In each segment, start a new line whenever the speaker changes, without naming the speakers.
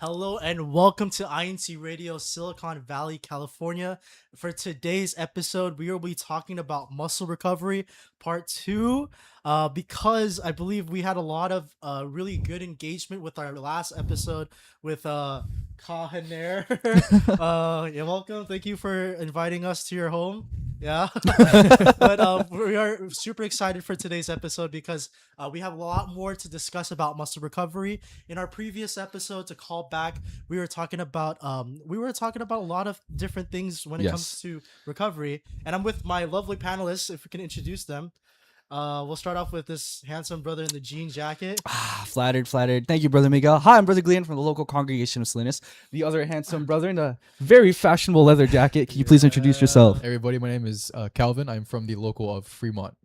Hello and welcome to INCRadio, Silicon Valley, California. For today's episode, we will be talking about muscle recovery, part 2, because I believe we had a lot of really good engagement with our last episode with Kahaner. You're welcome. Thank you for inviting us to your home. Yeah, but we are super excited for today's episode because we have a lot more to discuss about muscle recovery. In our previous episode, to call back, we were talking about a lot of different things when it comes to recovery, and I'm with my lovely panelists. If we can introduce them. We'll start off with this handsome brother in the jean jacket.
Flattered. Thank you, Brother Miguel. Hi, I'm Brother Glenn from the local congregation of Salinas. The other handsome brother in a very fashionable leather jacket. Can you please introduce yourself?
Everybody, my name is Calvin. I'm from the local of Fremont.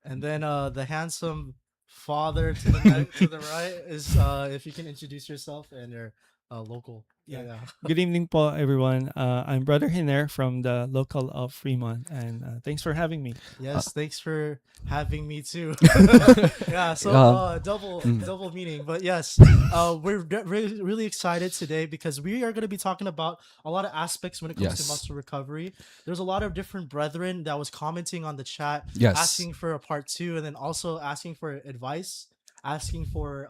And then the handsome father to the right is if you can introduce yourself and your local. Yeah.
Good evening po, everyone. I'm Brother Hiner from the local of Fremont, and thanks for having me.
Yes, thanks for having me too. Yeah, so double meaning, but yes, we're really excited today because we are going to be talking about a lot of aspects when it comes to muscle recovery. There's a lot of different brethren that was commenting on the chat, asking for a part 2, and then also asking for advice, asking for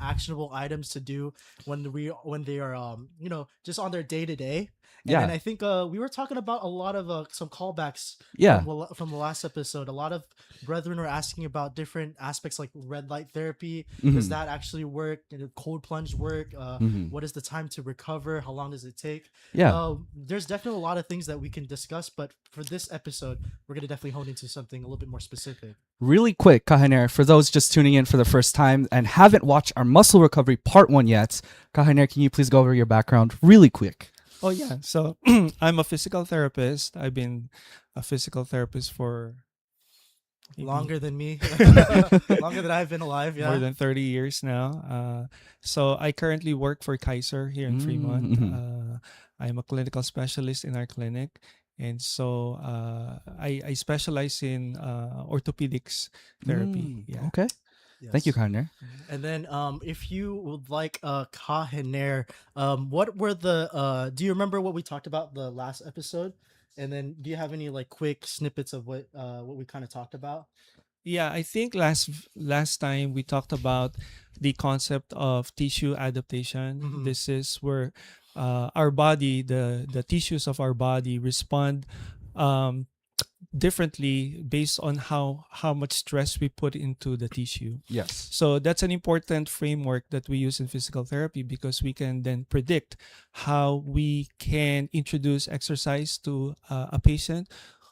actionable items to do when they are just on their day-to-day. And I think we were talking about a lot of some callbacks from the last episode. A lot of brethren were asking about different aspects like red light therapy. Does that actually work? Cold plunge work? What is the time to recover? How long does it take? There's definitely a lot of things that we can discuss, but for this episode, we're going to definitely hone into something a little bit more specific.
Really quick, Kahaner, for those just tuning in for the first time and haven't watched our muscle recovery part 1 yet, Kahaner, can you please go over your background really quick?
Oh yeah, so I'm a physical therapist. I've been a physical therapist for
longer than me, longer than I've been alive. Yeah,
more than 30 years now. So I currently work for Kaiser here in Fremont. I'm a clinical specialist in our clinic. And so I specialize in orthopedics therapy.
Okay. Yes. Thank you, Kahaner.
And then if you would like Kahaner, what were the do you remember what we talked about the last episode? And then do you have any like quick snippets of what we kind of talked about?
Yeah, I think last time we talked about the concept of tissue adaptation. This is where our body, the tissues of our body respond differently based on how much stress we put into the tissue.
Yes.
So that's an important framework that we use in physical therapy because we can then predict how we can introduce exercise to a patient,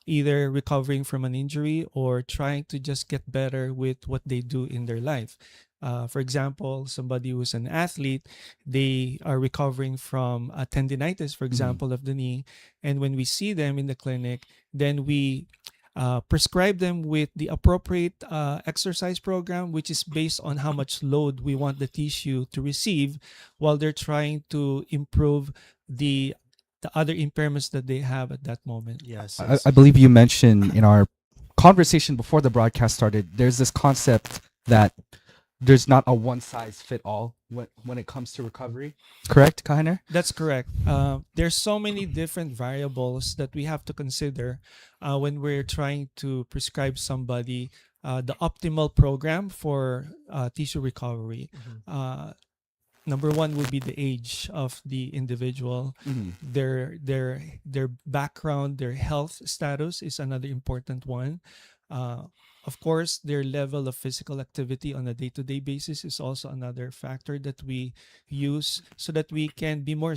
either recovering from an injury or trying to just get better with what they do in their life. For example, somebody who's an athlete, they are recovering from a tendinitis, for example, of the knee. And when we see them in the clinic, then we prescribe them with the appropriate exercise program, which is based on how much load we want the tissue to receive while they're trying to improve the other impairments that they have at that moment.
Yes.
I believe you mentioned in our conversation before the broadcast started, there's this concept that there's not a one-size-fit-all when it comes to recovery. Correct, Kahaner?
That's correct. There's so many different variables that we have to consider when we're trying to prescribe somebody the optimal program for tissue recovery. Number one would be the age of the individual. Their background, their health status is another important one. Of course, their level of physical activity on a day-to-day basis is also another factor that we use so that we can be more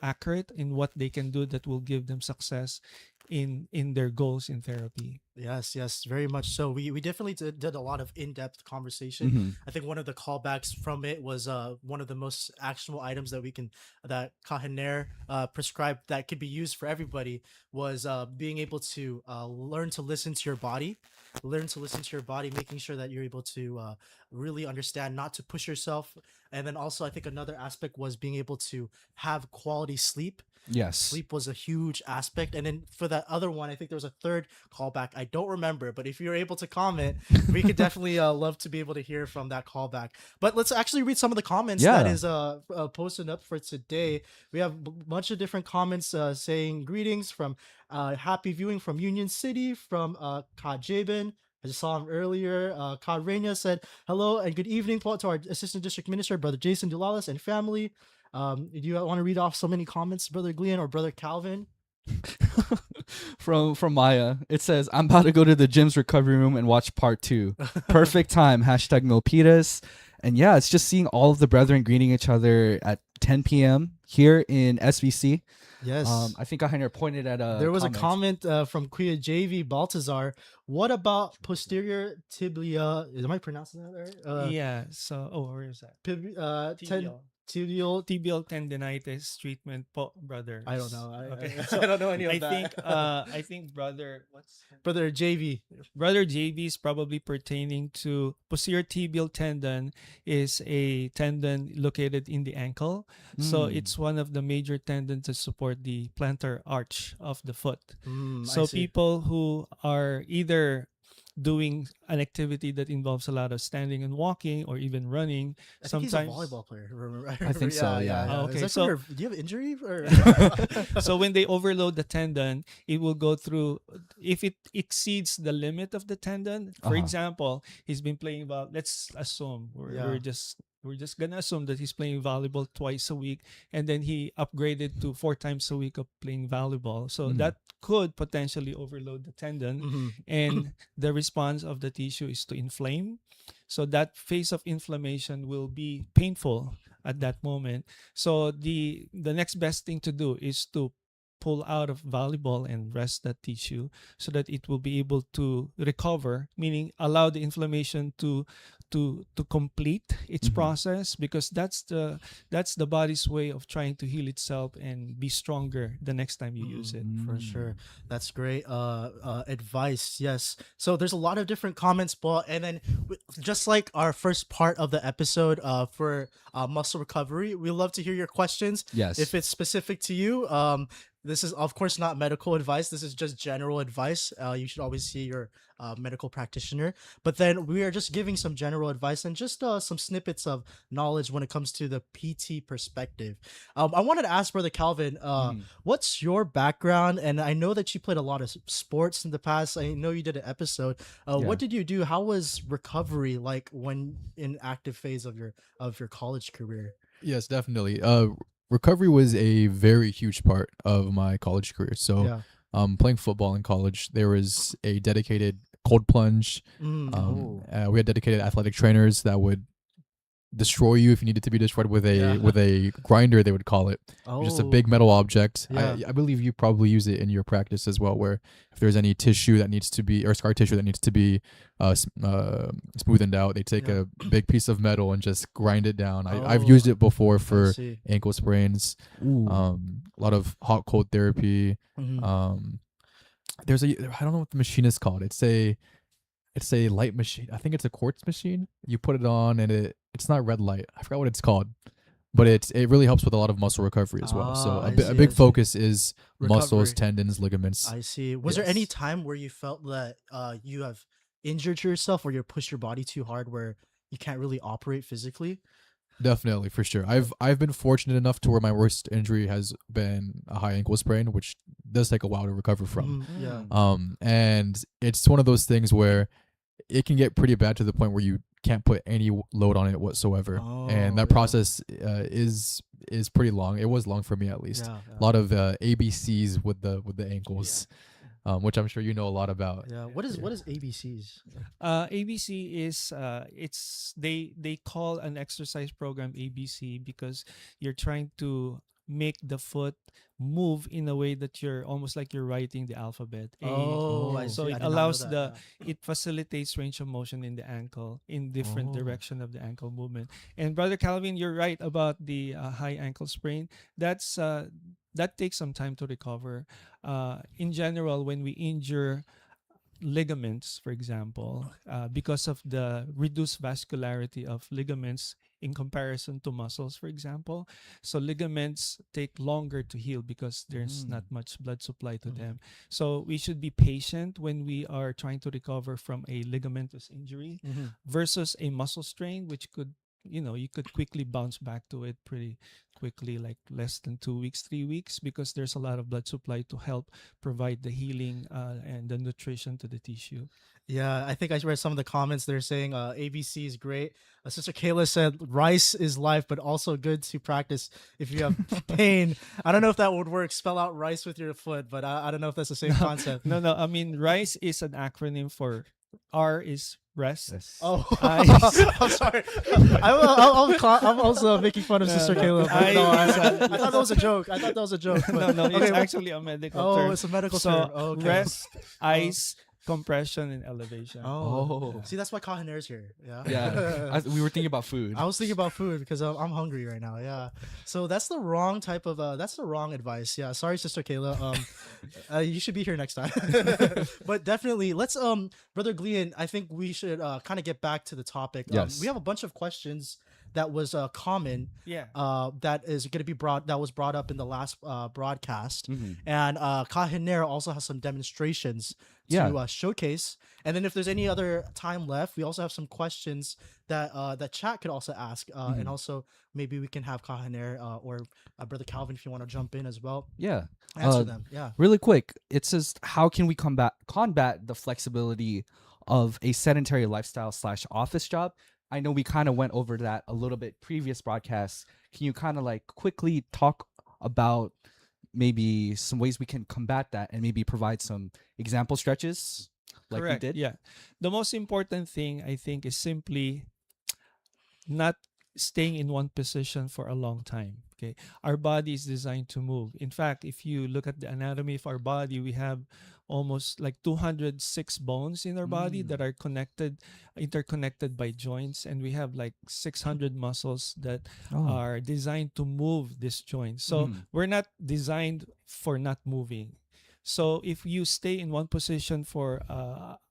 accurate in what they can do that will give them success in their goals in therapy.
Yes, very much so. We definitely did a lot of in-depth conversation. I think one of the callbacks from it was one of the most actionable items that Kahaner prescribed that could be used for everybody was being able to learn to listen to your body, making sure that you're able to really understand not to push yourself. And then also I think another aspect was being able to have quality sleep.
Yes.
Sleep was a huge aspect. And then for that other one, I think there was a third callback. I don't remember, but if you're able to comment, we could definitely love to be able to hear from that callback. But let's actually read some of the comments that is posted up for today. We have a bunch of different comments saying greetings from happy viewing from Union City, from Ka Jabin. I just saw him earlier. Ka Renia said, hello and good evening to our Assistant District Minister, Brother Jason Dulalas, and family. Do you want to read off so many comments, Brother Glean or Brother Calvin?
from Maya, it says, I'm about to go to the gym's recovery room and watch part 2. Perfect time. Hashtag Milpitas. And yeah, it's just seeing all of the brethren greeting each other at 10 p.m. here in SVC.
Yes.
I think Ahiner pointed at
there was a comment from Kuya JV Baltazar. What about posterior tibia? Am I pronouncing that right?
Yeah. So, where is that?
Tibial
Tibial tendinitis treatment, brother.
I don't know.
I don't know any of that. I think brother
JV.
Brother JV is probably pertaining to posterior tibial tendon. Is a tendon located in the ankle, so it's one of the major tendons that support the plantar arch of the foot. So people who are either doing an activity that involves a lot of standing and walking or even running.
I
sometimes
think he's a volleyball player. Remember?
I think so. Yeah.
Oh,
okay.
So do you have injury? Or?
So when they overload the tendon, it will go through. If it exceeds the limit of the tendon, for example, he's been playing let's assume we're just gonna assume that he's playing volleyball twice a week, and then he upgraded to 4 times a week of playing volleyball. So that could potentially overload the tendon, and the response of the tissue is to inflame. So that phase of inflammation will be painful at that moment. So the next best thing to do is to pull out of volleyball and rest that tissue so that it will be able to recover, meaning allow the inflammation to complete its process, because that's the body's way of trying to heal itself and be stronger the next time you use it.
For sure. That's great advice. Yes. So there's a lot of different comments, Paul, and then just like our first part of the episode for muscle recovery, we love to hear your questions.
Yes.
If it's specific to you, this is, of course, not medical advice. This is just general advice. You should always see your medical practitioner. But then we are just giving some general advice and just some snippets of knowledge when it comes to the PT perspective. I wanted to ask Brother Calvin, what's your background? And I know that you played a lot of sports in the past. I know you did an episode. What did you do? How was recovery like when in active phase of your college career?
Yes, definitely. Recovery was a very huge part of my college career. So, playing football in college, there was a dedicated cold plunge. We had dedicated athletic trainers that would destroy you if you needed to be destroyed with a grinder, they would call it. Just a big metal object. I believe you probably use it in your practice as well, where if there's any tissue that needs to be, or scar tissue that needs to be smoothened out, they take a big piece of metal and just grind it down. I've used it before for ankle sprains. A lot of hot cold therapy. There's I don't know what the machine is called. It's a light machine. I think it's a quartz machine. You put it on and it's not red light. I forgot what it's called, but it really helps with a lot of muscle recovery as well. So a big focus is muscles, tendons, ligaments.
I see. Was there any time where you felt that you have injured yourself, or you pushed your body too hard where you can't really operate physically?
Definitely, for sure. I've been fortunate enough to where my worst injury has been a high ankle sprain, which does take a while to recover from.
Yeah.
And it's one of those things where it can get pretty bad to the point where you can't put any load on it whatsoever. And that process is pretty long. It was long for me, at least. A lot of ABCs with the ankles, which I'm sure you know a lot about.
Yeah. What is ABCs?
ABC is they call an exercise program ABC because you're trying to make the foot move in a way that you're almost like you're writing the alphabet.
I
So
see. I
it
did not know
allows
that,
it facilitates range of motion in the ankle in different direction of the ankle movement. And Brother Calvin, you're right about the high ankle sprain. That takes some time to recover. In general, when we injure ligaments, for example, because of the reduced vascularity of ligaments in comparison to muscles, for example. So ligaments take longer to heal because there's not much blood supply to them. So we should be patient when we are trying to recover from a ligamentous injury versus a muscle strain, which could, you could quickly bounce back to it pretty quickly, like less than 2 weeks, 3 weeks, because there's a lot of blood supply to help provide the healing and the nutrition to the tissue.
Yeah, I think I read some of the comments. They're saying ABC is great. Sister Kayla said rice is life, but also good to practice if you have pain. I don't know if that would work. Spell out rice with your foot, but I don't know if that's the same concept.
No. I mean, RICE is an acronym for R is rest.
Yes.
Oh, I'm sorry. I'm also making fun of Sister Kayla. I thought that was a joke. But,
No, it's actually a medical term.
It's a medical
so
term. Okay.
Rest, ice, compression, and elevation.
See, that's why Kahaner's here. Yeah.
Yeah. We were thinking about food.
I was thinking about food because I'm hungry right now. Yeah. So that's the wrong type of that's the wrong advice. Yeah. Sorry, Sister Kayla. You should be here next time. But definitely, let's Brother Glean, I think we should kind of get back to the topic.
Yes.
We have a bunch of questions that was common.
Yeah.
That is going to be that was brought up in the last broadcast, and Kahaner also has some demonstrations to showcase. And then if there's any other time left, we also have some questions that chat could also ask, and also maybe we can have Kahaner or Brother Calvin if you want to jump in as well.
Yeah.
Answer them. Yeah.
Really quick, it says, how can we combat the flexibility of a sedentary lifestyle / office job? I know we kind of went over that a little bit previous broadcasts. Can you kind of like quickly talk about maybe some ways we can combat that and maybe provide some example stretches like
Correct.
we did?
Yeah. The most important thing, I think, is simply not staying in one position for a long time. Okay. Our body is designed to move. In fact, if you look at the anatomy of our body, we have almost like 206 bones in our body that are interconnected by joints, and we have like 600 muscles that are designed to move these joints. So we're not designed for not moving. So if you stay in one position for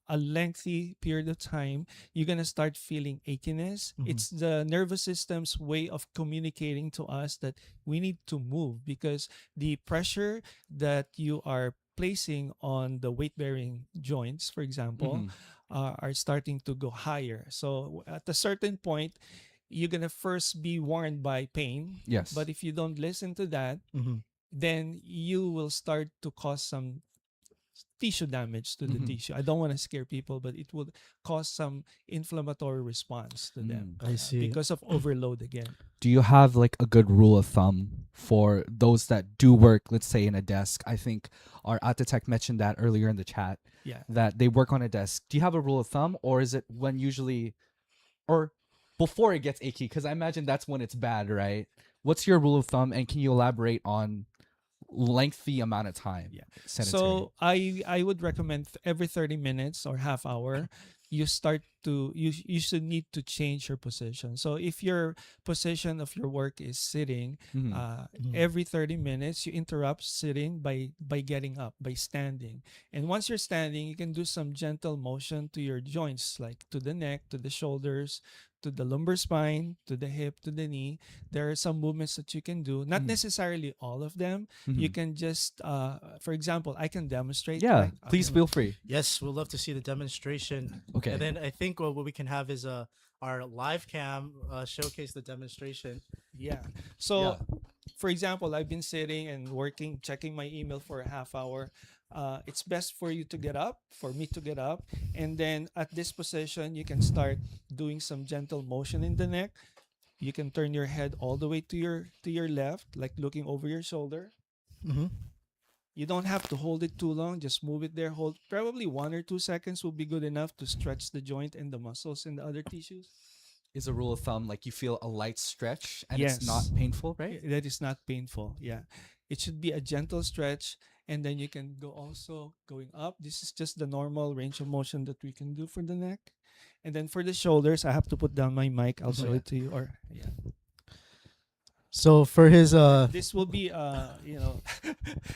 a lengthy period of time, you're going to start feeling achiness. It's the nervous system's way of communicating to us that we need to move, because the pressure that you are placing on the weight-bearing joints, for example, are starting to go higher. So at a certain point, you're going to first be warned by pain.
Yes.
But if you don't listen to that, then you will start to cause some tissue damage to the tissue. I don't want to scare people, but it would cause some inflammatory response to them.
I see.
Because of overload again.
Do you have like a good rule of thumb for those that do work, let's say, in a desk? I think our TEK mentioned that earlier in the chat.
Yeah.
That they work on a desk. Do you have a rule of thumb, or is it when usually, or before it gets achy? Because I imagine that's when it's bad, right? What's your rule of thumb, and can you elaborate on lengthy amount of time?
Yeah.
Sedentary.
So I would recommend every 30 minutes or half hour, you should need to change your position. So if your position of your work is sitting, every 30 minutes you interrupt sitting by getting up, by standing. And once you're standing, you can do some gentle motion to your joints, like to the neck, to the shoulders, to the lumbar spine, to the hip, to the knee. There are some movements that you can do, not necessarily all of them. You can just, for example, I can demonstrate.
Yeah,
right?
please feel free.
Yes, we'll love to see the demonstration.
Okay.
And then I think what we can have is our live cam showcase the demonstration.
Yeah. So for example, I've been sitting and working, checking my email for a half hour. It's best for you to get up, for me to get up, and then at this position, you can start doing some gentle motion in the neck. You can turn your head all the way to your left, like looking over your shoulder.
Mm-hmm.
You don't have to hold it too long. Just move it there. Hold probably 1 or 2 seconds will be good enough to stretch the joint and the muscles and the other tissues.
Is a rule of thumb like you feel a light stretch and
Yes.
it's not painful, right?
That is not painful. Yeah. It should be a gentle stretch, and then you can go also going up. This is just the normal range of motion that we can do for the neck. And then for the shoulders, I have to put down my mic. I'll show it to you. Or yeah.
So for his
This will be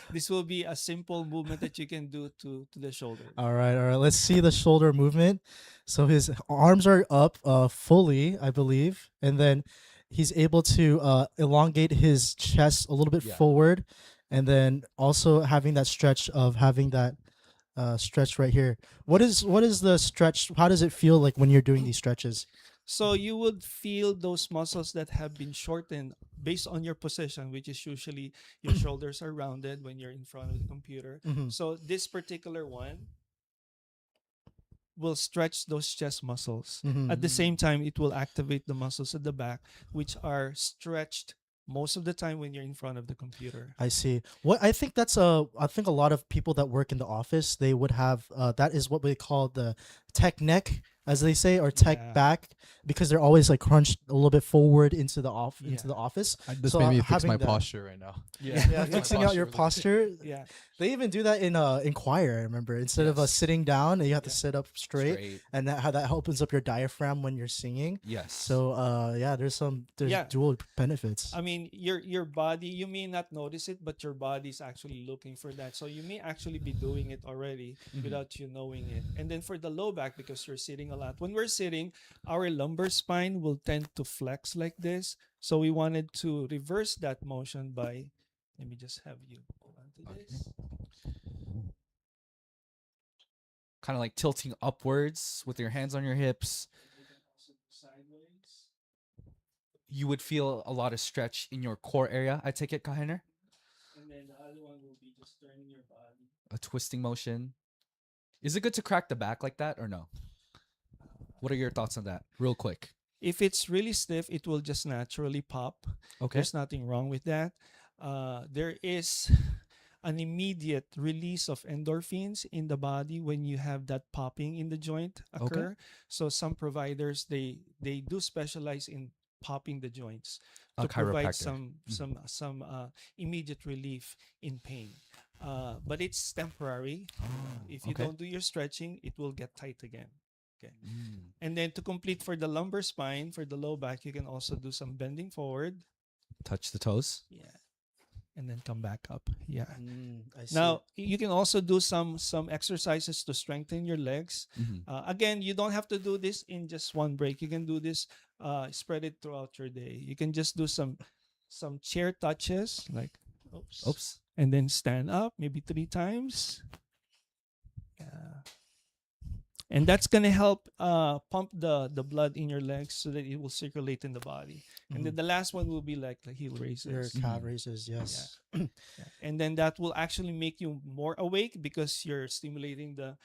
this will be a simple movement that you can do to the shoulder.
all right. Let's see the shoulder movement. So his arms are up fully, I believe, and then he's able to elongate his chest a little bit forward, and then also having that stretch of having that stretch right here. What is the stretch? How does it feel like when you're doing these stretches?
So you would feel those muscles that have been shortened based on your position, which is usually your shoulders are rounded when you're in front of the computer.
Mhm.
So this particular one will stretch those chest muscles.
Mhm.
At the same time, it will activate the muscles at the back, which are stretched most of the time when you're in front of the computer.
I see. What I think I think a lot of people that work in the office, they would have that is what we call the tech neck, as they say, or tech
Yeah.
back, because they're always like crunched a little bit forward into the into
Yeah.
the office.
This
So,
made me fix
having
my
that-
posture right now.
Yeah, fixing out your posture.
Yeah.
They even do that in choir. I remember instead of
Yes.
sitting down, you have to
Yeah.
sit up straight, and how that opens up your diaphragm when you're singing.
Yes.
So there's
Yeah.
dual benefits.
I mean, your body, you may not notice it, but your body's actually looking for that. So you may actually be doing it already without you knowing it. And then for the low back, because you're sitting a lot, when we're sitting, our lumbar spine will tend to flex like this. So we wanted to reverse that motion by, let me just have you hold on to this.
Kind of like tilting upwards with your hands on your hips.
And then also sideways.
You would feel a lot of stretch in your core area, I take it, Kahiner?
And then the other one will be just turning your body.
A twisting motion. Is it good to crack the back like that or no? What are your thoughts on that? Real quick.
If it's really stiff, it will just naturally pop.
Okay.
There's nothing wrong with that. There is an immediate release of endorphins in the body when you have that popping in the joint occur. So some providers they do specialize in popping the joints
A
to provide
chiropractor.
some immediate relief in pain. But it's temporary. If you
okay.
don't do your stretching, it will get tight again. Okay.
Mm.
And then to complete for the lumbar spine, for the low back, you can also do some bending forward.
Touch the toes.
Yeah. And then come back up. Yeah.
I see.
Now you can also do some exercises to strengthen your legs. Again, you don't have to do this in just one break. You can do this, spread it throughout your day. You can just do some chair touches, like
Oops.
and then stand up maybe 3 times. Yeah. And that's gonna help pump the blood in your legs so that it will circulate in the body. And then the last one will be like the heel
your
raises.
calf raises, yes.
Yeah. And then that will actually make you more awake because you're stimulating the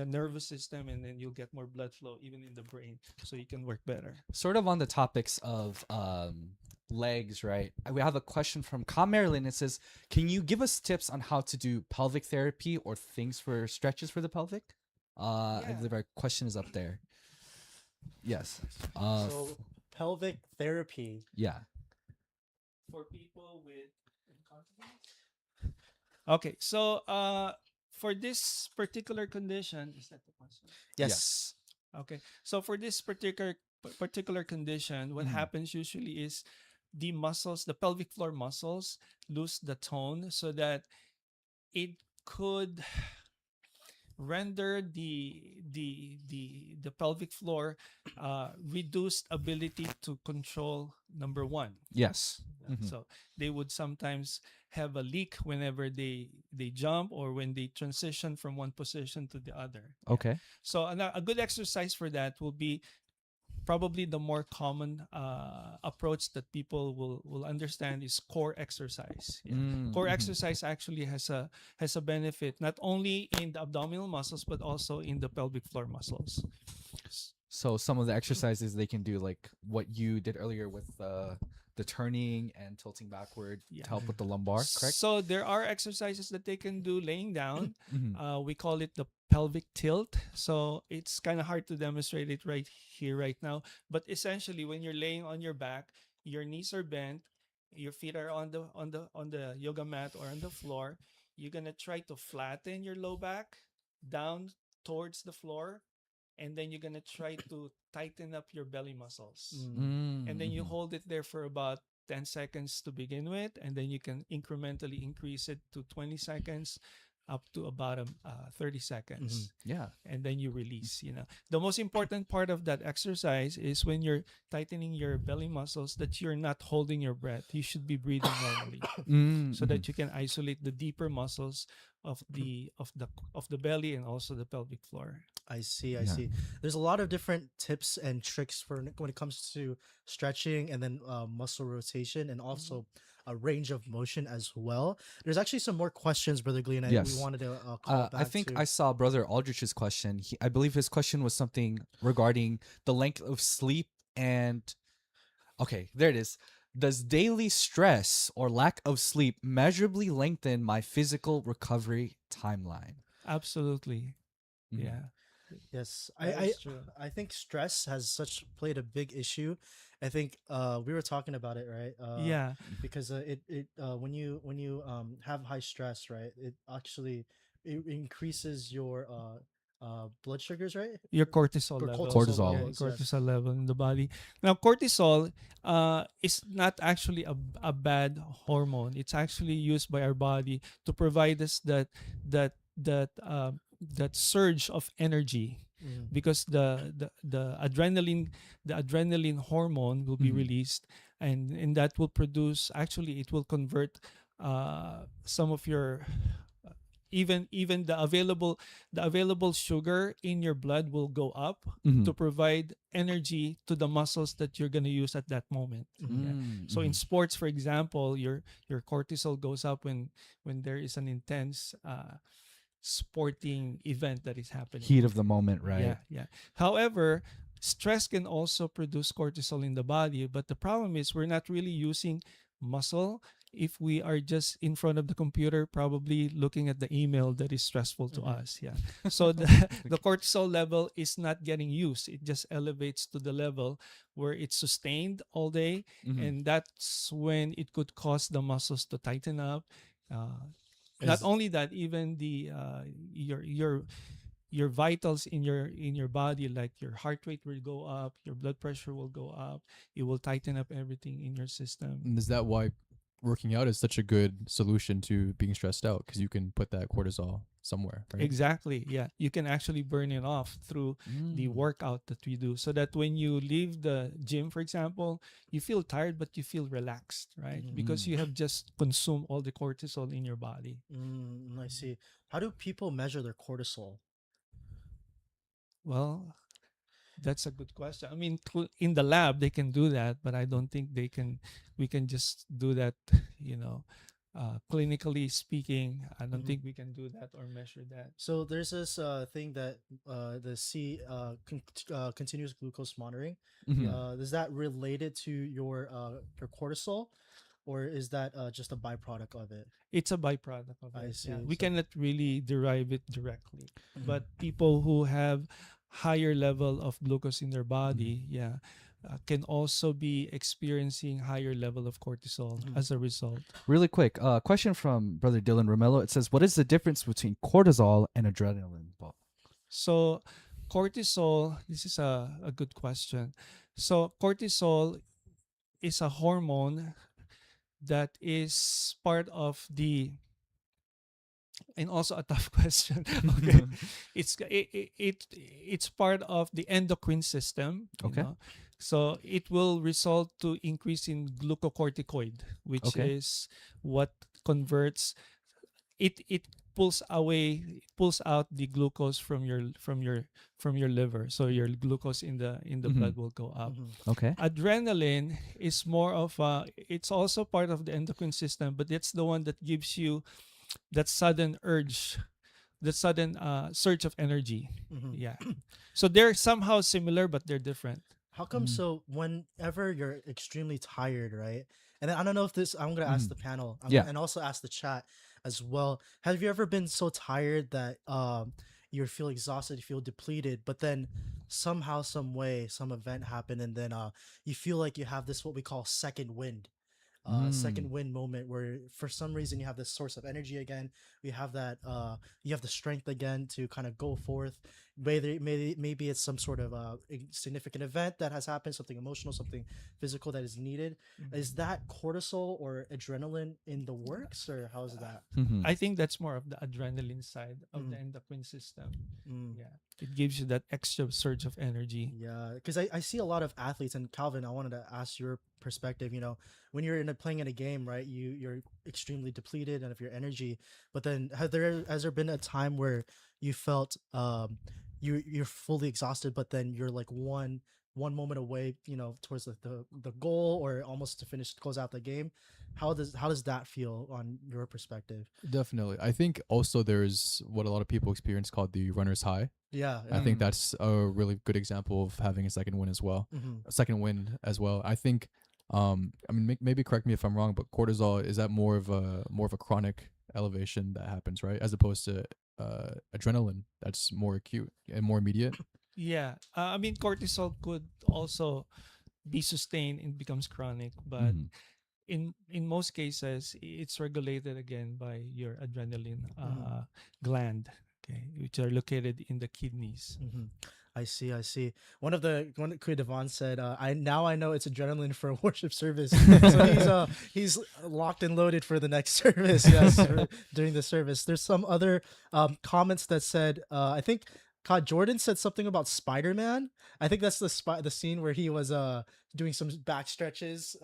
nervous system, and then you'll get more blood flow even in the brain, so you can work better.
Sort of on the topics of legs, right? We have a question from Com Marilyn. It says, can you give us tips on how to do pelvic therapy or things for stretches for the pelvic? I believe our question is up there. Yes.
So pelvic therapy.
Yeah.
For people with incontinence. Okay, so for this particular condition, is that the question?
Yes.
Okay, so for this particular condition, what happens usually is the muscles, the pelvic floor muscles, lose the tone so that it could render the pelvic floor reduced ability to control number one.
Yes.
So they would sometimes have a leak whenever they jump or when they transition from one position to the other.
Okay.
So a good exercise for that will be probably the more common approach that people will understand is core exercise. Core exercise actually has a benefit not only in the abdominal muscles but also in the pelvic floor muscles.
So some of the exercises they can do, like what you did earlier with the turning and tilting backward to help with the lumbar, correct?
So there are exercises that they can do laying down.
Mm-hmm.
We call it the pelvic tilt. So it's kind of hard to demonstrate it right here, right now. But essentially, when you're laying on your back, your knees are bent, your feet are on the yoga mat or on the floor. You're gonna try to flatten your low back down towards the floor, and then you're gonna try to tighten up your belly muscles. And then you hold it there for about 10 seconds to begin with, and then you can incrementally increase it to 20 seconds up to about 30 seconds.
Yeah.
And then you release. The most important part of that exercise is when you're tightening your belly muscles that you're not holding your breath. You should be breathing normally so that you can isolate the deeper muscles of the belly and also the pelvic floor.
I see. There's a lot of different tips and tricks for when it comes to stretching and then muscle rotation and also a range of motion as well. There's actually some more questions, Brother Glee, and we wanted to call back
I think
to.
I saw Brother Aldrich's question. I believe his question was something regarding the length of sleep and... Okay, there it is. Does daily stress or lack of sleep measurably lengthen my physical recovery timeline?
Absolutely. Yeah.
Yes,
That is true.
I think stress has played a big issue. I think we were talking about it, right?
Yeah.
Because when you have high stress, right, it actually increases your blood sugars, right?
Your cortisol
Or
level.
Cortisol.
Yeah,
levels, yes.
cortisol level in the body. Now, cortisol is not actually a bad hormone. It's actually used by our body to provide us that surge of energy, because the adrenaline hormone will be released, and that will produce, actually it will convert some of your even the available sugar in your blood will go up to provide energy to the muscles that you're going to use at that moment. So in sports, for example, your cortisol goes up when there is an intense sporting event that is happening.
Heat of the moment, right?
Yeah. However, stress can also produce cortisol in the body, but the problem is we're not really using muscle if we are just in front of the computer, probably looking at the email that is stressful to us. Yeah. So the cortisol level is not getting used. It just elevates to the level where it's sustained all day, and that's when it could cause the muscles to tighten up. Not only that, even the your vitals in your body, like your heart rate will go up, your blood pressure will go up. It will tighten up everything in your system.
And is that why working out is such a good solution to being stressed out? Because you can put that cortisol somewhere, right?
Exactly. Yeah, you can actually burn it off through the workout that we do, so that when you leave the gym, for example, you feel tired but you feel relaxed, right? Because you have just consumed all the cortisol in your body.
I see. How do people measure their cortisol?
Well, that's a good question. I mean, in the lab they can do that, but I don't think we can just do that, clinically speaking. I don't think we can do that or measure that.
So there's this thing that continuous glucose monitoring. Is that related to your cortisol, or is that just a byproduct of it?
It's a byproduct of it.
I see.
Yeah. We cannot really derive it directly, but people who have higher level of glucose in their body, can also be experiencing higher level of cortisol as a result.
Really quick, question from Brother Dylan Romello. It says, what is the difference between cortisol and adrenaline?
So cortisol, this is a good question. So cortisol is a hormone that is part of the, and also a tough question. Okay. It's part of the endocrine system.
Okay.
So it will result to increase in glucocorticoid, which is what converts it pulls out the glucose from your liver, so your glucose in the blood will go up.
Okay.
Adrenaline is more of it's also part of the endocrine system, but it's the one that gives you that sudden urge, the sudden surge of energy. Yeah. So they're somehow similar, but they're different.
How come? So whenever you're extremely tired, right? And then I don't know if this, I'm gonna ask the panel, and also ask the chat as well. Have you ever been so tired that you feel exhausted, you feel depleted, but then somehow, some way, some event happened, and then you feel like you have this what we call second wind. Second wind moment where for some reason you have this source of energy again. We have that you have the strength again to kind of go forth. Maybe it's some sort of significant event that has happened, something emotional, something physical that is needed. Is that cortisol or adrenaline in the works, or how is that?
I think that's more of the adrenaline side of the endocrine system. Yeah, it gives you that extra surge of energy.
Yeah, because I see a lot of athletes, and Calvin, I wanted to ask your perspective. You know, when you're playing in a game, right, you're extremely depleted and of your energy, but then has there been a time where you felt you're fully exhausted, but then you're like one moment away, towards the goal, or almost to close out the game? How does that feel on your perspective?
Definitely. I think also there's what a lot of people experience called the runner's high.
Yeah,
I think that's a really good example of having a second win as well. A second win as well. I think, I mean, maybe correct me if I'm wrong, but cortisol, is that more of a chronic elevation that happens, right? As opposed to adrenaline, that's more acute and more immediate.
Yeah, I mean, cortisol could also be sustained and becomes chronic, but in most cases, it's regulated again by your adrenaline gland, okay, which are located in the kidneys.
I see. One Kuya Devon said, I know it's adrenaline for a worship service. So he's locked and loaded for the next service. Yes, during the service. There's some other comments that said, I think Jordan said something about Spider-Man. I think that's the scene where he was doing some back stretches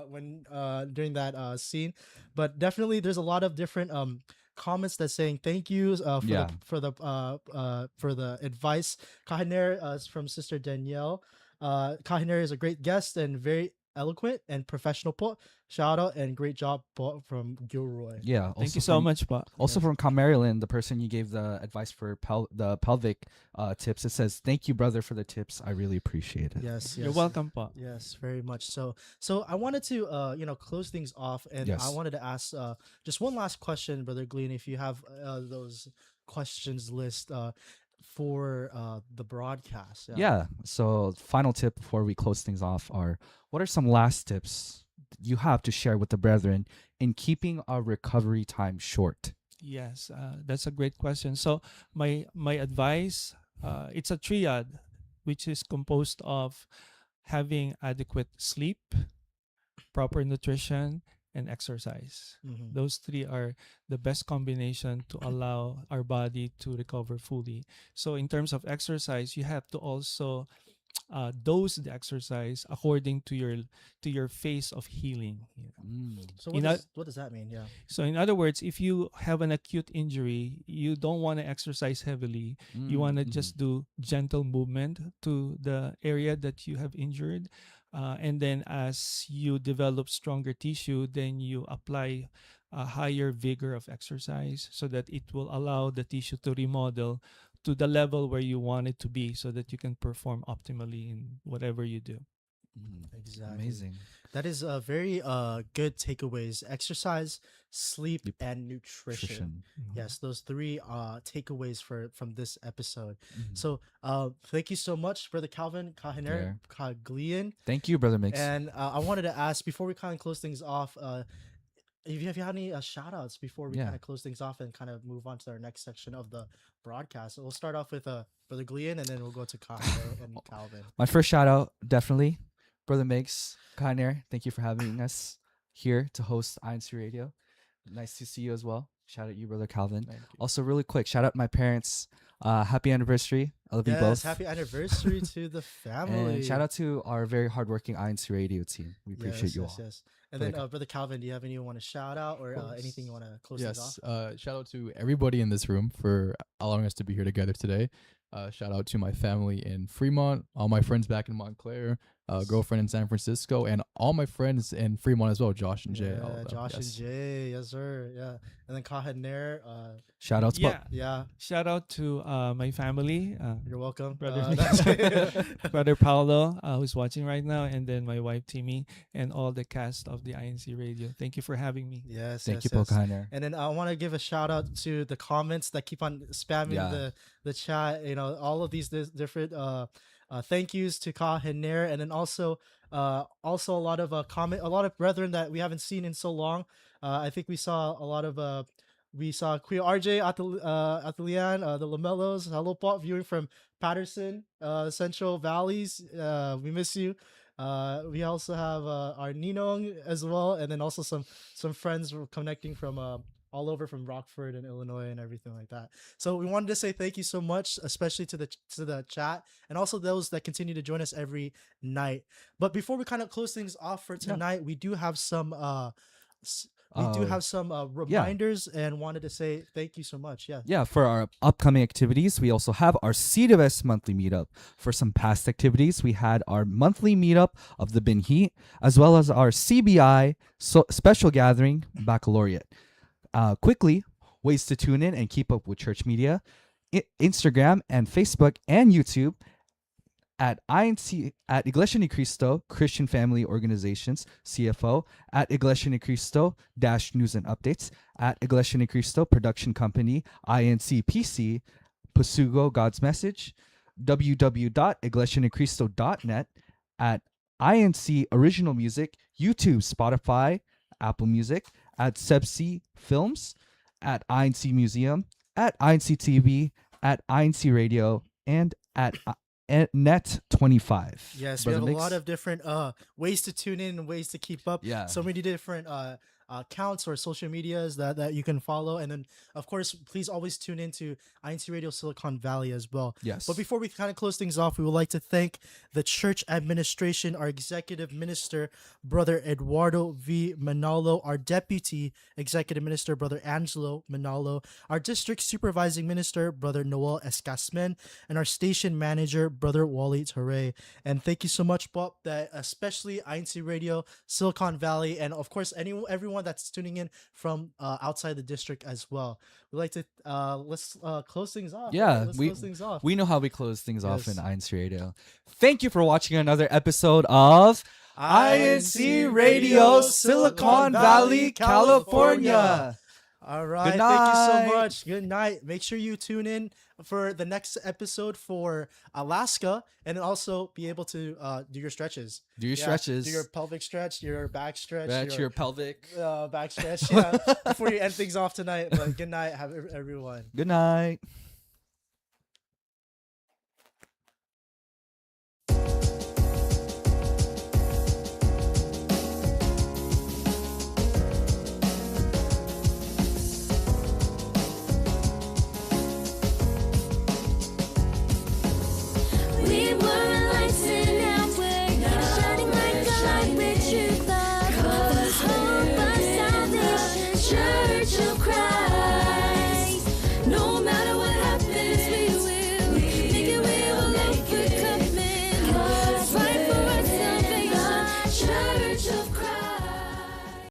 when during that scene. But definitely there's a lot of different comments that saying thank you for the advice. Kahiner from Sister Danielle. Kahiner is a great guest and very eloquent and professional po. Shout out and great job po from Gilroy.
Yeah,
thank you so much, po.
Also from Maryland, the person you gave the advice for the pelvic tips, it says, "Thank you, brother, for the tips. I really appreciate it."
Yes.
You're welcome, po.
Yes, very much so. So I wanted to close things off, and I wanted to ask just one last question, Brother Glean, if you have those questions list for the broadcast.
Yeah. So final tip before we close things off are, what are some last tips you have to share with the brethren in keeping our recovery time short?
Yes, that's a great question. So my advice, it's a triad, which is composed of having adequate sleep, proper nutrition, and exercise. Those three are the best combination to allow our body to recover fully. So in terms of exercise, you have to also dose the exercise according to your phase of healing.
So what does that mean? Yeah.
So in other words, if you have an acute injury, you don't want to exercise heavily. You want to just do gentle movement to the area that you have injured. And then as you develop stronger tissue, then you apply a higher vigor of exercise so that it will allow the tissue to remodel to the level where you want it to be so that you can perform optimally in whatever you do.
Exactly.
Amazing.
That is a very good takeaways: exercise, sleep, and nutrition. Yes, those three takeaways from this episode. So thank you so much, Brother Calvin, Kahiner, Kaglian.
Thank you, Brother Mix.
And I wanted to ask, before we kind of close things off, if you have any shout outs before we kind of close things off and kind of move on to our next section of the broadcast. So we'll start off with Brother Glean, and then we'll go to Kahiner and Calvin.
My first shout out, definitely, Brother Mix, Kahiner. Thank you for having us here to host INCRadio. Nice to see you as well. Shout out you, Brother Calvin. Also, really quick, shout out my parents. Happy anniversary. I love you both.
Happy anniversary to the family.
And shout out to our very hardworking INCRadio team. We appreciate you all.
Yes. And then, Brother Calvin, do you have anyone you want to shout out or anything you want to close things off?
Yes. Shout out to everybody in this room for allowing us to be here together today. Shout out to my family in Fremont, all my friends back in Montclair, girlfriend in San Francisco, and all my friends in Fremont as well, Josh and Jay.
Yeah, Josh and Jay, yes sir. Yeah, and then Kahed Nair.
Shout out to
yeah.
Shout out to my family.
You're welcome,
Brother Paolo, who's watching right now, and then my wife Timmy, and all the cast of the INCRadio. Thank you for having me.
Yes,
thank you, Kahed Nair.
And then I want to give a shout out to the comments that keep on spamming the chat. You know, all of these different thank yous to Kahed Nair, and then also a lot of a lot of brethren that we haven't seen in so long. I think we saw a lot of we saw Queer RJ Atelian, the Lamellos, hello Pop, viewing from Patterson, Central Valleys. We miss you. We also have our Ninong as well, and then also some friends connecting from all over from Rockford and Illinois and everything like that. So we wanted to say thank you so much, especially to the chat and also those that continue to join us every night. But before we kind of close things off for tonight, we do have some reminders and wanted to say thank you so much. Yeah,
for our upcoming activities, we also have our C2S monthly meetup. For some past activities, we had our monthly meetup of the Bin Heat, as well as our CBI special gathering baccalaureate. Quickly, ways to tune in and keep up with church media: Instagram and Facebook and YouTube at INC, at Iglesia Ni Cristo Christian Family Organizations CFO, at Iglesia Ni Cristo News and Updates, at Iglesia Ni Cristo Production Company INCPC Pasugo God's Message, www.iglesianicristo.net, at INC Original Music, YouTube, Spotify, Apple Music, at SVC Films, at INC Museum, at INC TV, at INCRadio, and at Net 25.
Yes, we have a lot of different ways to tune in and ways to keep up.
Yeah.
So many different accounts or social medias that you can follow. And then, of course, please always tune into INCRadio Silicon Valley as well.
Yes.
But before we kind of close things off, we would like to thank the church administration, our executive minister, Brother Eduardo V. Manalo, our deputy executive minister, Brother Angelo Manalo, our district supervising minister, Brother Noel Escasmen, and our station manager, Brother Wally Ture. And thank you so much, Bob, that especially INCRadio Silicon Valley, and of course everyone that's tuning in from outside the district as well. We'd like to let's close things off.
Yeah,
close things off.
We know how we close things off in INCRadio. Thank you for watching another episode of INCRadio Silicon Valley, California.
All right.
Good
Thank you so
night.
much. Good night. Make sure you tune in for the next episode for Alaska, and then also be able to do your stretches.
Do your stretches.
Do your pelvic stretch, your back stretch.
Your pelvic.
Back stretch. Yeah. Before you end things off tonight. But good night, everyone.
Good night.
We were lights and now we're shining like a light with truth, love, the hope of salvation, Church of Christ. No matter